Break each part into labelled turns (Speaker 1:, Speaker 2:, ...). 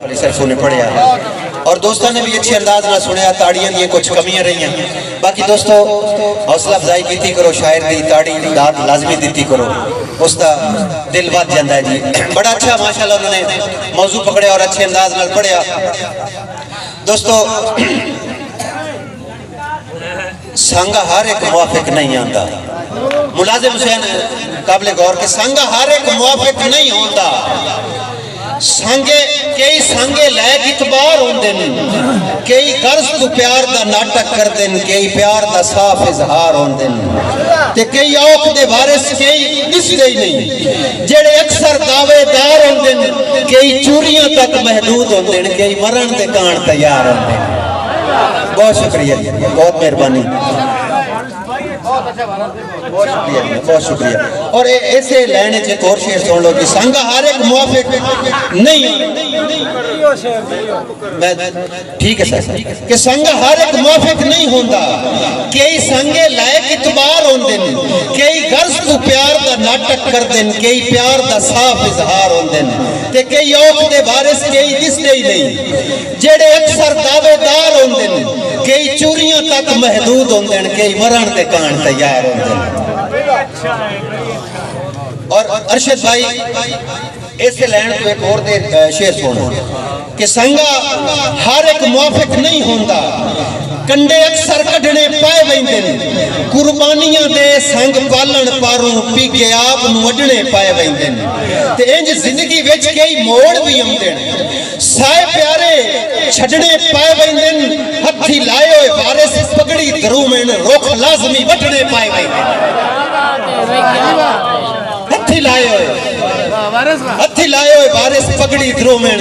Speaker 1: सरसों ने पढ़िया और दोस्तों ने भी अच्छे अंदाज में सुनिया। ताड़ियां दी कुछ कमियां रही हैं। बाकी दोस्तों हौसला अफजाई की करो, शायर की ताड़ी दाद लाजमी दी करो, उसका दिल वध जाता है जी। बड़ा अच्छा माशाल्लाह उन्होंने मौजू पकड़े और अच्छे अंदाज में पढ़िया। दोस्तों संगा हर एक मुआफिक नहीं आता। मुलाजिम हुसैन काबिल गौर के संगा हर एक मुआफिक नहीं होता। संगे कई संगे लैक इतबार होंदे ने, कई गर्ज तो प्यार दा नाटक करदे ने, कई प्यार दा साफ इजहार होंदे ने, ते कई औख दे वारिस कई दिसदे ही नहीं। जेड़े अक्सर दावेदार होंदे ने, कई चूरियां तक महदूद होंदे ने, कई मरण दे कान तैयार होंदे ने। बहुत शुक्रिया, बहुत मेहरबानी, बहुत शुक्रिया। और ऐसे लैने च एक और शेर सुन लो कि संगा हर एक मुआफिक नहीं, मैं ठीक है सर कि संगा हर एक मुआफिक नहीं होता। कई संगे लायक इतबार होंदे ने, कई गर्ज को प्यार दा नाटक करदे ने, कई प्यार दा साफ इजहार होंदे ने, ते कई औख दे वारिस कई दिसदे ही नहीं। जेड़े अक्सर दावेदार होंदे ने, कई चूरियां तक महदूद होंदे ने, कई मरण दे कान तैयार होंदे ने। और अरशद भाई ऐसे लैंड तो एक और दे शेर सुनो कि संगा हर एक मुआफिक नहीं होता। कंडे अक्सर कढ़ने पाए वेंदे ने, कुर्बानियां दे संग पालन पारों पी के आप नूं वड्ढने पाए वेंदे ने, ते इंज जिंदगी विच कई मोड़ भी आउंदे ने। साए प्यारे छड्डने पाए वेंदे ने, हत्थी लाए होए वारिस पगड़ी धरू में रुख लाजमी वड्ढने पाए वेंदे ने। हत्थी लाए हुए वारिस पगड़ी धरू में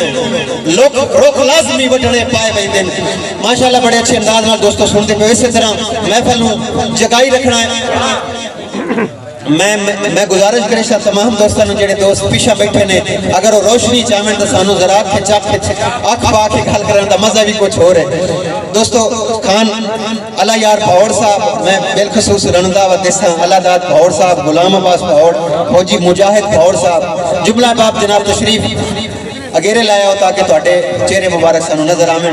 Speaker 1: रुख लाजमी वड्ढने पाए वेंदे ने। माशाल्लाह बड़े अच्छे अंदाज में दोस्तों सुनते पे। इसी तरह महफिल नूं जगाई रखना है। मैं गुजारिश करें तमाम दोस्तों ने, जेडे दोस्त पीछे बैठे ने, अगर वो रोशनी चाहें तो सानू जरा अख पा के गल करने का मजा भी कुछ हो रहा है। दोस्तों खान अला यार भौड़ साहब, मैं बिलखसूस रनदावत देसा अला दाद भौड़ साहब, गुलाम अब्बास भौड़, फौजी मुजाहिद भौड़ साहब, जुमला बाप जनाब तशरीफ अगेरे लाया हो ताकि तुहाडे चेहरे मुबारक सानू नजर आवे।